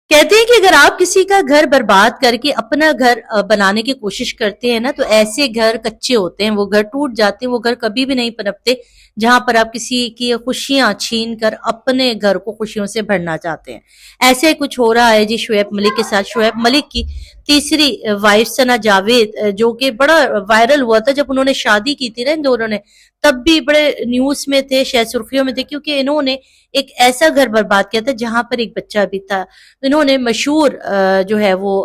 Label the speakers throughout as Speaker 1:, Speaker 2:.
Speaker 1: कहते हैं कि अगर आप किसी का घर बर्बाद करके अपना घर बनाने की कोशिश करते हैं ना, तो ऐसे घर कच्चे होते हैं, वो घर टूट जाते हैं, वो घर कभी भी नहीं पनपते जहां पर आप किसी की खुशियां छीन कर अपने घर को खुशियों से भरना चाहते हैं। ऐसे कुछ हो रहा है जी शुएब मलिक के साथ। शुएब मलिक की तीसरी वाइफ सना जावेद, जो कि बड़ा वायरल हुआ था जब उन्होंने शादी की थी ना इन दोनों ने, तब भी बड़े न्यूज में थे, शायद सुर्खियों में थे, क्योंकि इन्होंने एक ऐसा घर बर्बाद किया था जहां पर एक बच्चा भी था। इन्होंने मशहूर जो है वो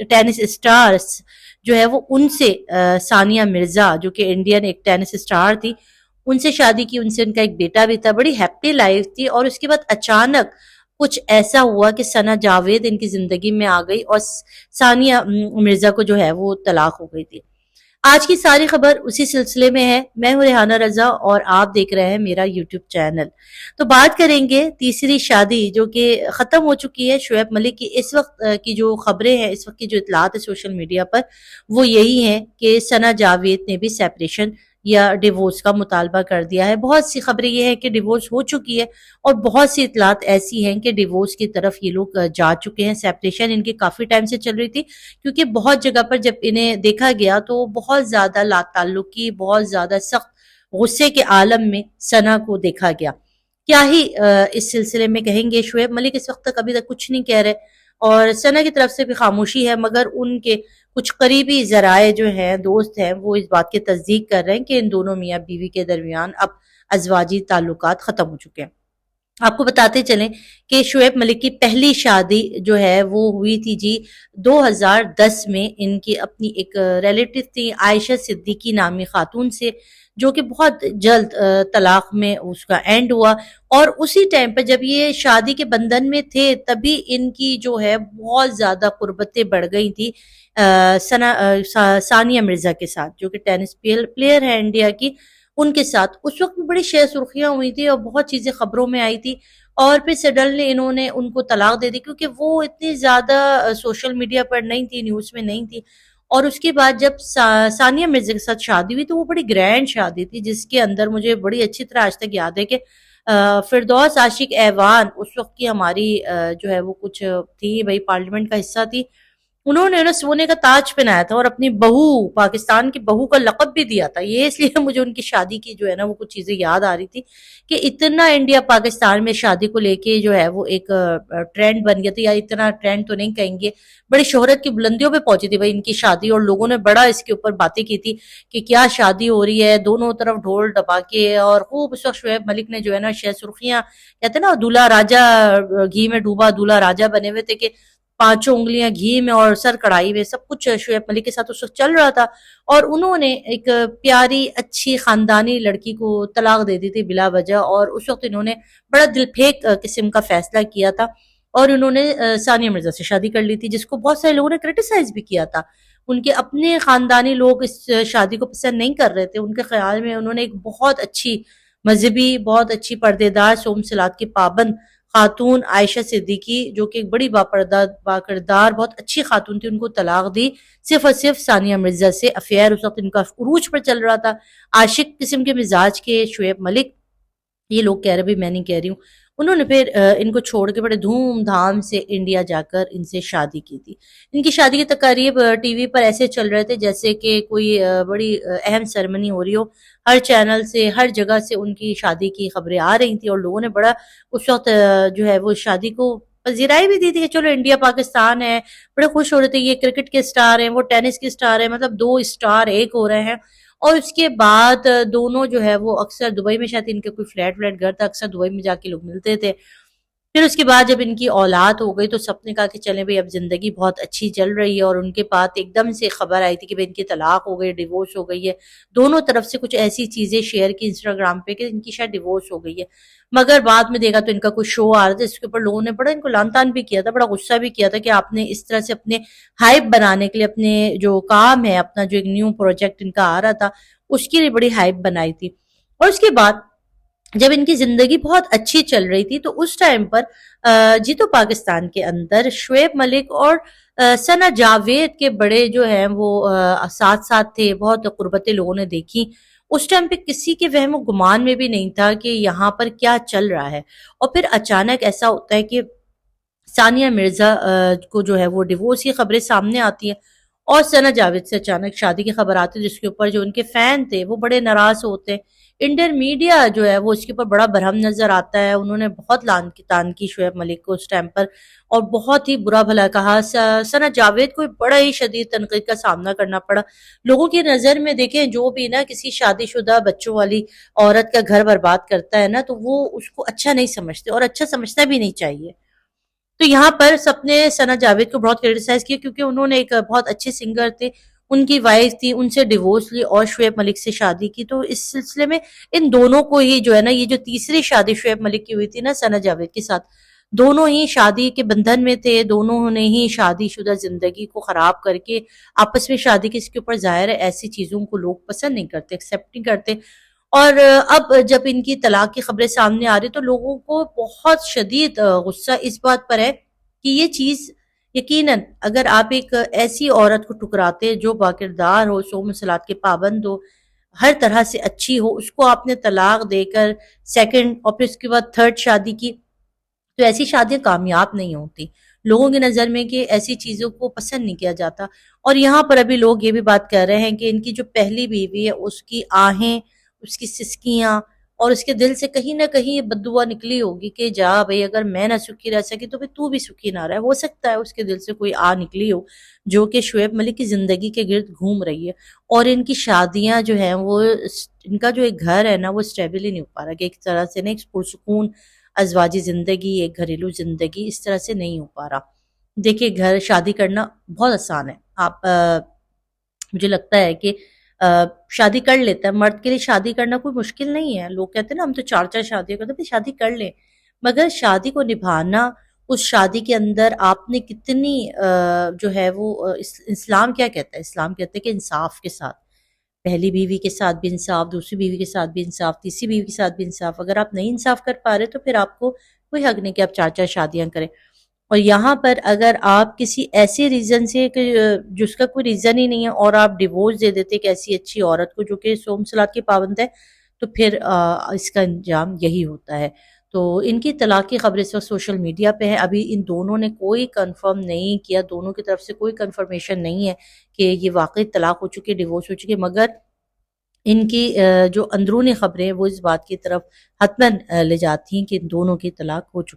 Speaker 1: टेनिस स्टार्स जो है वो उनसे सानिया मिर्जा, जो कि इंडियन एक टेनिस स्टार थी, उनसे शादी की। उनसे उनका एक बेटा भी था, बड़ी हैप्पी लाइफ थी। और उसके बाद अचानक कुछ ऐसा हुआ कि सना जावेद इनकी जिंदगी में आ गई और सानिया मिर्जा को जो है वो तलाक हो गई थी। आज की सारी खबर उसी सिलसिले में है। मैं हूं रेहाना रजा और आप देख रहे हैं मेरा यूट्यूब चैनल। तो बात करेंगे तीसरी शादी जो कि खत्म हो चुकी है शुएब मलिक की। इस वक्त की जो खबरें हैं, इस वक्त की जो इतलात है सोशल मीडिया पर, वो यही है कि सना जावेद ने भी सेपरेशन या डिवोर्स का मुतालबा कर दिया है। बहुत सी खबरें ये हैं कि डिवोर्स हो चुकी है और बहुत सी इतलात ऐसी हैं कि डिवोर्स की तरफ ये लोग जा चुके हैं। सेपरेशन इनकी काफी टाइम से चल रही थी, क्योंकि बहुत जगह पर जब इन्हें देखा गया तो बहुत ज्यादा लाताल्लुकी, बहुत ज्यादा सख्त गुस्से के आलम में सना को देखा गया। क्या ही इस सिलसिले में कहेंगे। शुएब मलिक इस वक्त तक अभी तक कुछ नहीं कह रहे और सना की तरफ से भी खामोशी है, मगर उनके कुछ करीबी जराए जो हैं, दोस्त हैं, वो इस बात की तस्दीक कर रहे हैं कि इन दोनों मियाँ बीवी के दरमियान अब अजवाजी ताल्लुकात खत्म हो चुके हैं। आपको बताते चलें कि शुएब मलिक की पहली शादी जो है वो हुई थी जी 2010 में। इनकी अपनी एक रिलेटिव थी आयशा सिद्दीकी नामी खातून से, जो कि बहुत जल्द तलाक में उसका एंड हुआ। और उसी टाइम पर जब ये शादी के बंधन में थे तभी इनकी जो है बहुत ज्यादा कुर्बतें बढ़ गई थी सानिया मिर्जा के साथ, जो कि टेनिस प्लेयर है इंडिया की। उनके साथ उस वक्त भी बड़ी शेर सुर्खियां हुई थी और बहुत चीजें खबरों में आई थी। और फिर सडनली इन्होंने उनको तलाक दे दी, क्योंकि वो इतनी ज्यादा सोशल मीडिया पर नहीं थी, न्यूज में नहीं थी। और उसके बाद जब सानिया मिर्जा के साथ शादी हुई तो वो बड़ी ग्रैंड शादी थी, जिसके अंदर मुझे बड़ी अच्छी तरह आज तक याद है कि फिरदौस आशिक ऐवान उस वक्त की हमारी जो है वो कुछ थी भाई, पार्लियामेंट का हिस्सा थी। उन्होंने ना सोने का ताज पहनाया था और अपनी बहू, पाकिस्तान की बहू का लक़ब भी दिया था। ये इसलिए मुझे उनकी शादी की जो है ना वो कुछ चीजें याद आ रही थी कि इतना इंडिया पाकिस्तान में शादी को लेके जो है वो एक ट्रेंड बन गया था, या इतना ट्रेंड तो नहीं कहेंगे, बड़ी शोहरत की बुलंदियों पे पहुंची थी भाई इनकी शादी। और लोगों ने बड़ा इसके ऊपर बातें की थी कि क्या शादी हो रही है, दोनों तरफ ढोल डबाके। और खूब उस वक्त शुएब मलिक ने जो है ना शायद सुर्खियां, कहते ना दूल्हा राजा, घी में डूबा दूल्हा राजा बने हुए थे कि पांचों उंगलियां घी में और सर कढ़ाई में, सब कुछ शुएब मलिक के साथ उस वक्त चल रहा था। और उन्होंने एक प्यारी अच्छी खानदानी लड़की को तलाक दे दी थी बिला वजह। और उस वक्त इन्होंने बड़ा दिलफेक किस्म का फैसला किया था और उन्होंने सानिया मिर्जा से शादी कर ली थी, जिसको बहुत सारे लोगों ने क्रिटिसाइज भी किया था। उनके अपने खानदानी लोग इस शादी को पसंद नहीं कर रहे थे। उनके ख्याल में उन्होंने एक बहुत अच्छी मजहबी, बहुत अच्छी पर्देदार, सोम सलात की पाबंद खातून आयशा सिद्दीकी, जो कि एक बड़ी बापर्दा बाकरदार बहुत अच्छी खातून थी, उनको तलाक दी सिर्फ और सिर्फ सानिया मिर्जा से। अफेयर उस वक्त इनका उरूज पर चल रहा था। आशिक किस्म के मिजाज के शुएब मलिक, ये लोग कह रहे भी, मैं नहीं कह रही हूँ, उन्होंने फिर इनको छोड़ के बड़े धूमधाम से इंडिया जाकर इनसे शादी की थी। इनकी शादी की तकारीब टीवी पर ऐसे चल रहे थे जैसे कि कोई बड़ी अहम सेरेमनी हो रही हो। हर चैनल से, हर जगह से उनकी शादी की खबरें आ रही थी और लोगों ने बड़ा उस वक्त जो है वो शादी को पजीराई भी दी थी कि चलो इंडिया पाकिस्तान है। बड़े खुश हो रहे थे, ये क्रिकेट के स्टार हैं, वो टेनिस के स्टार हैं, मतलब दो स्टार एक हो रहे हैं। और उसके बाद दोनों जो है वो अक्सर दुबई में, शायद इनके कोई फ्लैट घर था, अक्सर दुबई में जाके लोग मिलते थे। फिर उसके बाद जब इनकी औलाद हो गई तो सबने कहा कि चलें भाई अब जिंदगी बहुत अच्छी चल रही है। और उनके पास एकदम से खबर आई थी कि भाई इनकी तलाक हो गई, डिवोर्स हो गई है। दोनों तरफ से कुछ ऐसी चीजें शेयर की इंस्टाग्राम पे कि इनकी शायद डिवोर्स हो गई है। मगर बाद में देखा तो इनका कुछ शो आ रहा था, इसके ऊपर लोगों ने बड़ा इनको लानतान भी किया था, बड़ा गुस्सा भी किया था कि आपने इस तरह से अपने हाइप बनाने के लिए, अपने जो काम है, अपना जो एक न्यू प्रोजेक्ट इनका आ रहा था, उसके लिए बड़ी हाइप बनाई थी। और उसके बाद जब इनकी जिंदगी बहुत अच्छी चल रही थी तो उस टाइम पर जी तो पाकिस्तान के अंदर शुएब मलिक और सना जावेद के बड़े जो हैं वो साथ साथ थे। बहुत कुर्बतें लोगों ने देखी। उस टाइम पे किसी के वहम गुमान में भी नहीं था कि यहाँ पर क्या चल रहा है। और फिर अचानक ऐसा होता है कि ثانیہ مرزا کو جو ہے وہ ڈیورس کی خبریں سامنے آتی ہیں، اور ثنا جاوید سے اچانک شادی کی خبر آتی ہے، جس کے اوپر جو ان کے فین تھے وہ بڑے ناراض ہوتے ہیں۔ انڈین میڈیا جو ہے وہ اس کے اوپر بڑا برہم نظر آتا ہے، انہوں نے بہت تان کی شعیب ملک کو اس ٹائم پر، اور بہت ہی برا بھلا کہا۔ ثنا جاوید کو بڑا ہی شدید تنقید کا سامنا کرنا پڑا۔ لوگوں کی نظر میں دیکھیں، جو بھی نا کسی شادی شدہ بچوں والی عورت کا گھر برباد کرتا ہے نا، تو وہ اس کو اچھا نہیں سمجھتے، اور اچھا سمجھنا بھی نہیں چاہیے۔ تو یہاں پر سب نے ثنا جاوید کو بہت کرٹیسائز کیا، کیونکہ انہوں نے ایک بہت اچھے سنگر تھے، ان کی وائف تھی، ان سے ڈیورس لی اور شعیب ملک سے شادی کی۔ تو اس سلسلے میں ان دونوں کو ہی جو ہے نا، یہ جو تیسری شادی شعیب ملک کی ہوئی تھی نا ثنا جاوید کے ساتھ، دونوں ہی شادی کے بندھن میں تھے، دونوں نے ہی شادی شدہ زندگی کو خراب کر کے آپس میں شادی کی، اس کے اوپر ظاہر ہے ایسی چیزوں کو لوگ پسند نہیں کرتے، ایکسیپٹ نہیں کرتے۔ اور اب جب ان کی طلاق کی خبریں سامنے آ رہی تو لوگوں کو بہت شدید غصہ اس بات پر ہے کہ یہ چیز یقیناً اگر آپ ایک ایسی عورت کو ٹکراتے جو باکردار ہو، صوم صلات کے پابند ہو، ہر طرح سے اچھی ہو، اس کو آپ نے طلاق دے کر سیکنڈ اور پھر اس کے بعد تھرڈ شادی کی، تو ایسی شادیاں کامیاب نہیں ہوتی۔ لوگوں کی نظر میں کہ ایسی چیزوں کو پسند نہیں کیا جاتا۔ اور یہاں پر ابھی لوگ یہ بھی بات کر رہے ہیں کہ ان کی جو پہلی بیوی ہے اس کی آہیں، اس کی سسکیاں، اور اس کے دل سے کہیں نہ کہیں یہ بد دعا نکلی ہوگی کہ جا بھئی، اگر میں نہ سکھی رہ سکی تو پھر تو بھی سکھی نہ رہے۔ ہو سکتا ہے اس کے دل سے کوئی نکلی ہو جو کہ شعیب ملک کی زندگی کے گرد گھوم رہی ہے، اور ان کی شادیاں جو ہیں وہ، ان کا جو ایک گھر ہے نا وہ اسٹیبل ہی نہیں ہو پا رہا، کہ ایک طرح سے نا ایک پرسکون ازواجی زندگی، ایک گھریلو زندگی اس طرح سے نہیں ہو پا رہا۔ دیکھیے، گھر شادی کرنا بہت آسان ہے، آپ مجھے لگتا ہے کہ شادی کر لیتا ہے، مرد کے لیے شادی کرنا کوئی مشکل نہیں ہے۔ لوگ کہتے ہیں نا ہم تو چار چار شادیاں کرتے ہیں، شادی کر لیں، مگر شادی کو نبھانا، اس شادی کے اندر آپ نے کتنی جو ہے وہ اسلام کیا کہتا ہے؟ اسلام کہتا ہے کہ انصاف کے ساتھ، پہلی بیوی کے ساتھ بھی انصاف، دوسری بیوی کے ساتھ بھی انصاف، تیسری بیوی کے ساتھ بھی انصاف۔ اگر آپ نہیں انصاف کر پا رہے تو پھر آپ کو کوئی حق نہیں کہ آپ چار چار شادیاں کریں۔ اور یہاں پر اگر آپ کسی ایسے ریزن سے کہ جس کا کوئی ریزن ہی نہیں ہے، اور آپ ڈیورس دے دیتے کہ ایسی اچھی عورت کو جو کہ صوم صلات کی پابند ہے، تو پھر اس کا انجام یہی ہوتا ہے۔ تو ان کی طلاق کی خبریں اس وقت سوشل میڈیا پہ ہیں، ابھی ان دونوں نے کوئی کنفرم نہیں کیا، دونوں کی طرف سے کوئی کنفرمیشن نہیں ہے کہ یہ واقعی طلاق ہو چکی، ڈیورس ہو چکی، مگر ان کی جو اندرونی خبریں وہ اس بات کی طرف حتماً لے جاتی ہیں کہ ان دونوں کی طلاق ہو چکی۔